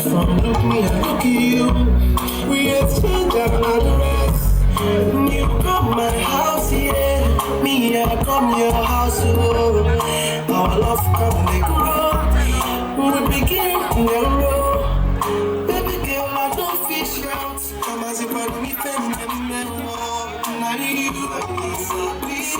From look me and look at you, we exchange our address. You come my house, yeah. Me, I come your house, oh. Our love come and grow. We begin to grow. Baby girl, I don't fish out. Come as if I meet them in the middle. Now you, so please,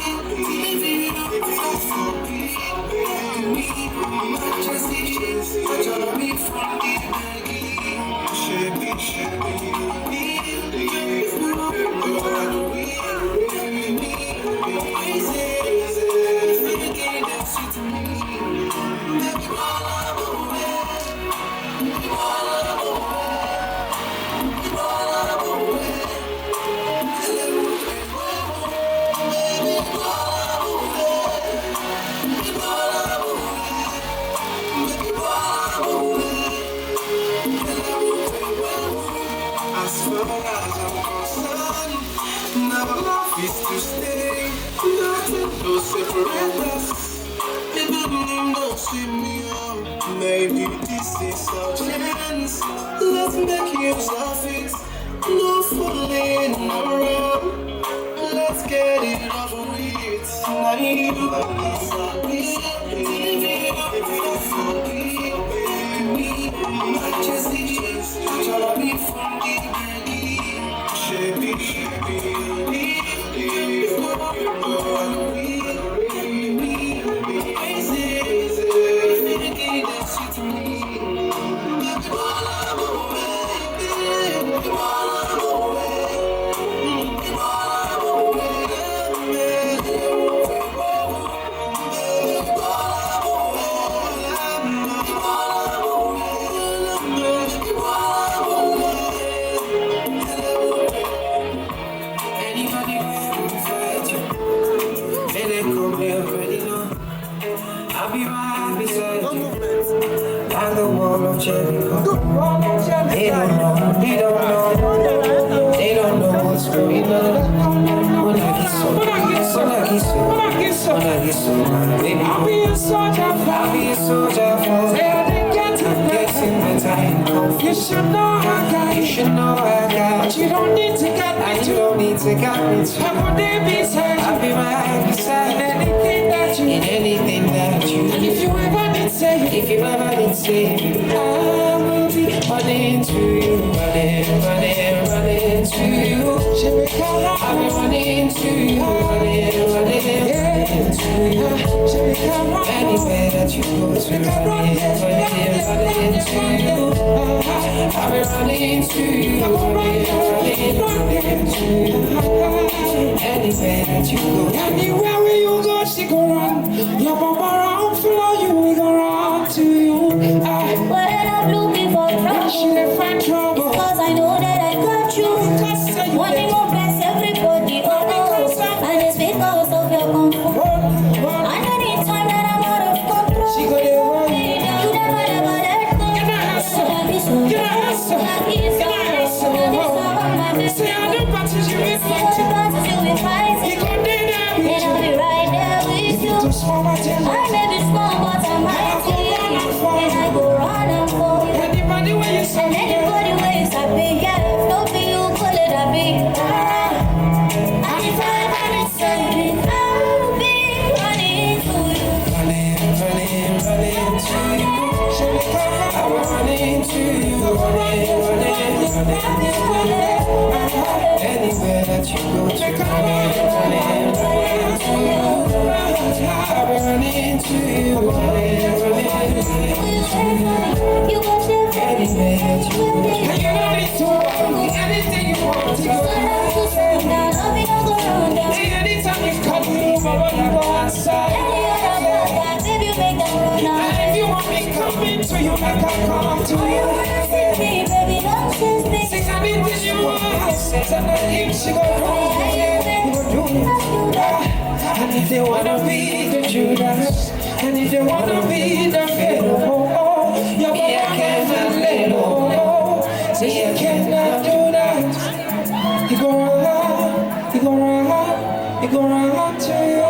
as far as I'm concerned, now love is to stay. Nothing to separate us. Baby, don't sweep me up. Maybe this is our chance. Let's make use of it. No fooling around. Let's get it over with. Now you I'll be right beside you. Like the wall of Jericho. They don't know what's going on. When I get so, baby, I'll be a soldier for. Getting better in life. You should know I got. But you don't need to get me to. How would they be said? I'll be right beside anything that you need. If you ever need saving, I will be running to you, running to you. I'll be running to you, running to you. Anywhere that you go to, running to you. I'll be running to you, running to you. Anywhere that you go, anywhere where you go, she go run. Your bumper around, follow you, we go run to you. When I'm looking for trouble, she dey find trouble. Cause I know that I got you. One thing will bless everybody, oh. And it's because of your comfort. And anytime that I'm out of control, She go dey run. you never let go. Say I know battles you been fighting. And I'll be right there with you. Too small, but you I may be small, but I'm mighty. And I go run and for you. anybody when you say And anybody ways I be, yeah. Don't be you, call it a big. And if I ever need something, I'll be running to you. running to you. I'm running to you, running to you. Anywhere that you go to, running to you. I'm running to you, running to you. You got Anywhere that you go to, and you don't need to worry, anything you want to go. Anytime you come over, I go outside. And if you want me coming to you, I can come to you. Since I've been with you, since I'm not here, she go do. And if they wanna be the Judas, and if they wanna be the Pharaoh, your boy cannot let go. Say you cannot do that. He go run to you.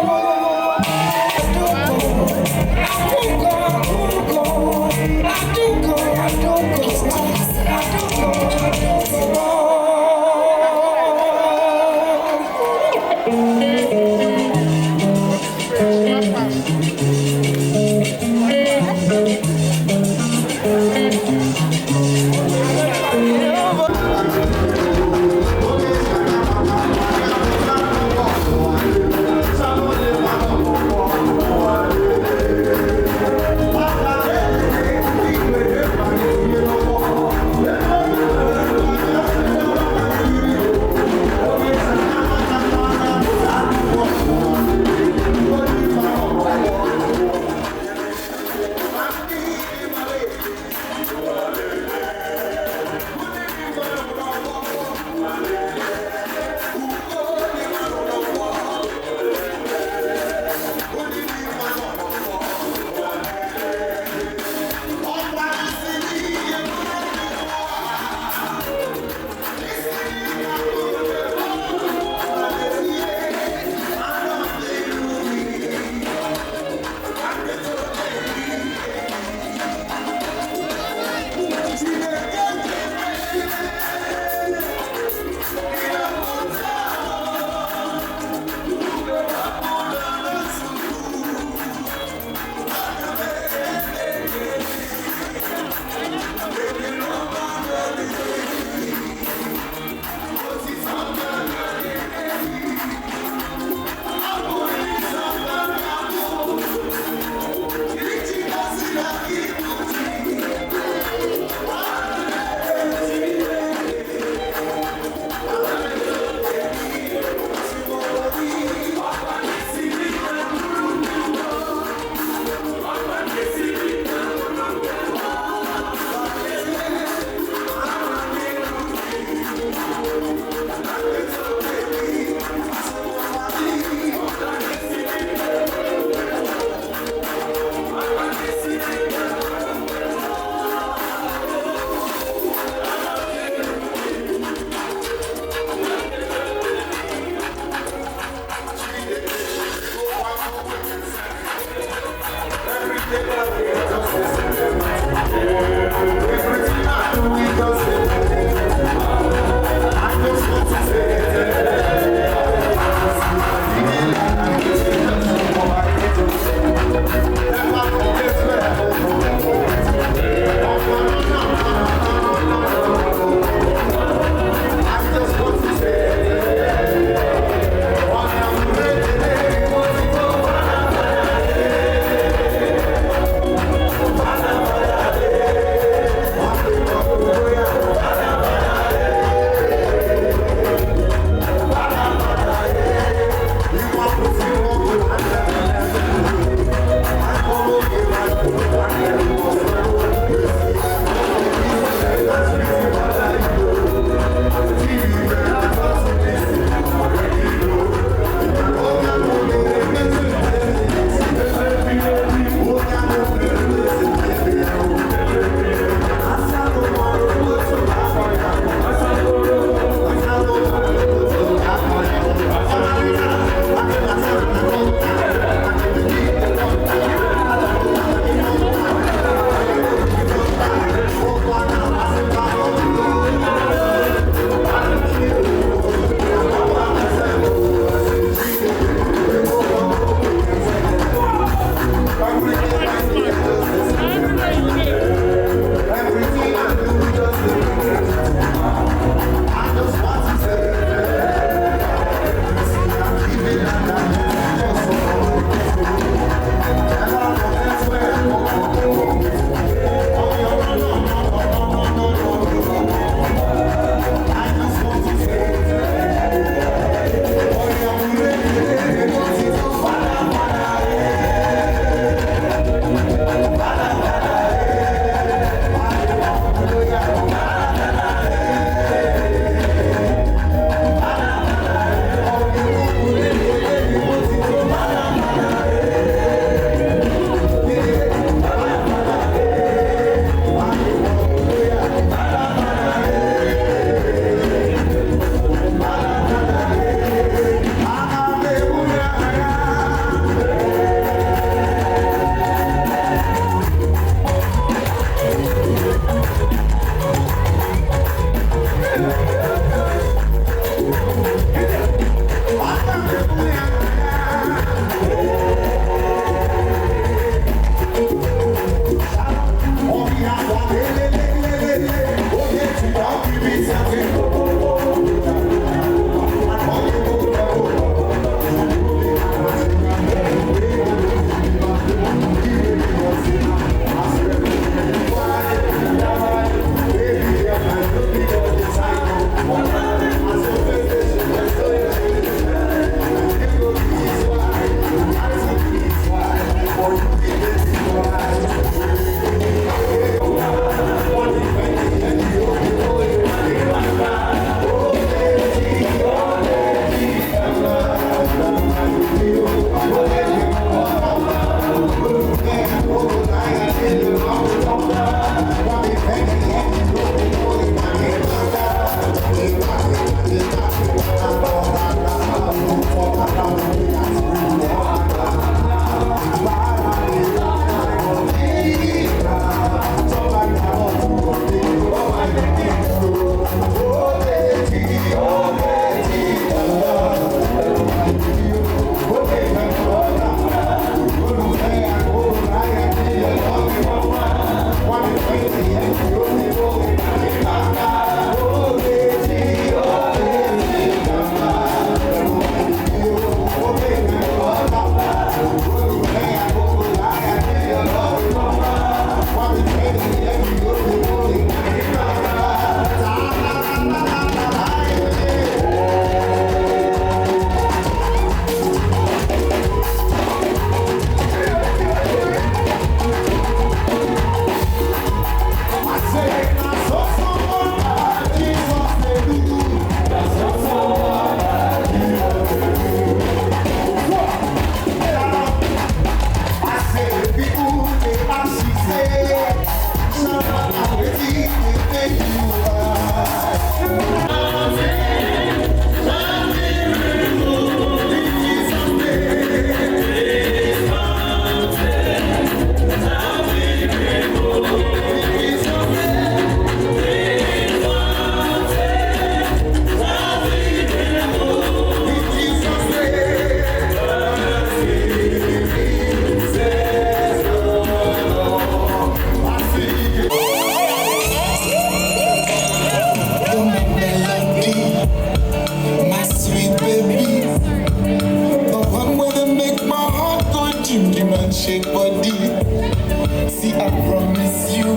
body. See, I promise you,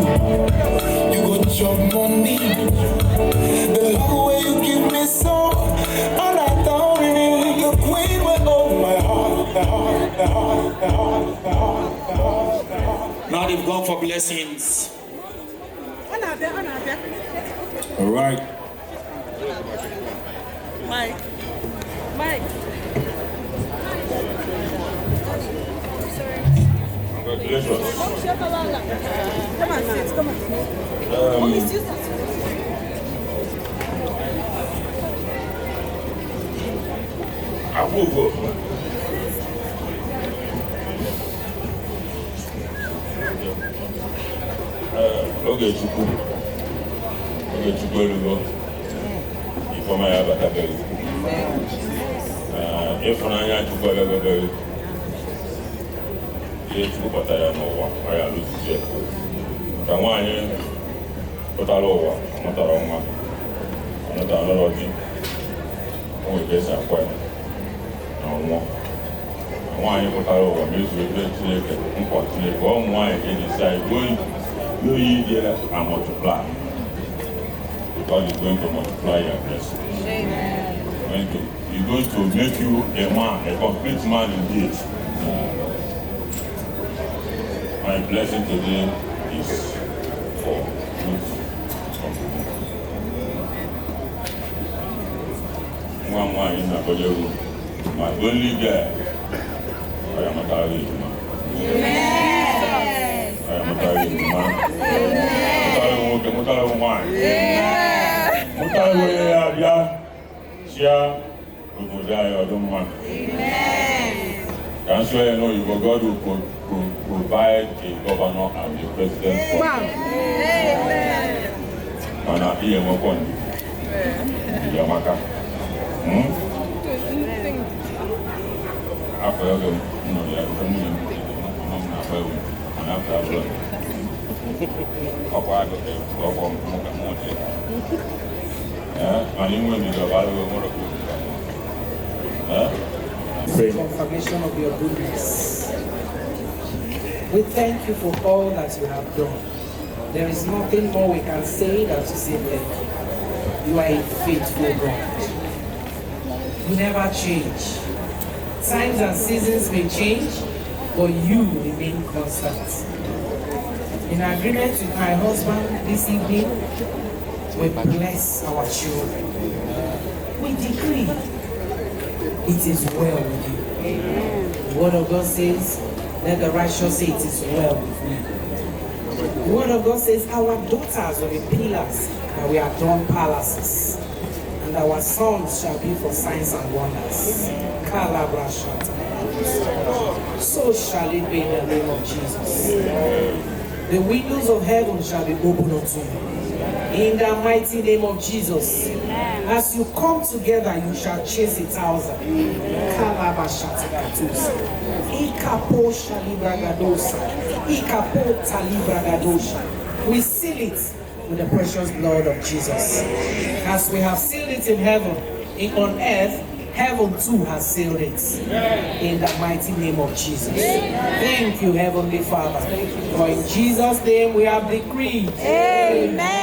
you go chop money. The love way you give me so, all I thought really, the queen went over my heart, the heart, the heart, the heart, the heart, the heart, the heart. Now they've gone for blessings. All right. Mike. Congratulations. Come on, sis, come on. Oge Chukwu elugo ifeọma ya abatabeghị. Ịfụnanya Chukwu agabeghị. Ihe Chukwu kpatara ya n'ụwa ọ ya alụzizi ya. Maka nwaanyị pụtara ụwa mụtara nwa mụtara lọrọ di o nwere ka esi akwa ya na ọnwụọ. Nwaanyị pụtara ụwa mezuo ebe Chineke nkwa Chineke ọ ụmụ nwaanyị ka eji si anyị no ye there and multiply. God is going to multiply your blessings. Amen. He's going to make you a man, a complete man indeed. My blessing today is for you. One in a my only girl, I am a married man. I am a married man. That's why I know you God will provide a governor and a president for you. And I hear more fun. Yamaka. After them, no, yeah, and after confirmation of your goodness. We thank you for all that you have done. There is nothing more we can say than to say thank you. You are a faithful God. You never change. Times and seasons may change, but you remain constant. In agreement with my husband this evening, we bless our children. We decree it is well with you. Amen. The word of God says, let the righteous say it is well with me. The word of God says, our daughters will be pillars, and we adorn palaces, and our sons shall be for signs and wonders. So shall it be in the name of Jesus. The windows of heaven shall be opened unto you. In the mighty name of Jesus. As you come together, you shall chase 1,000. We seal it with the precious blood of Jesus. As we have sealed it in heaven, on earth, heaven too has sealed it. In the mighty name of Jesus. Thank you, Heavenly Father. For in Jesus' name we have decreed. Amen.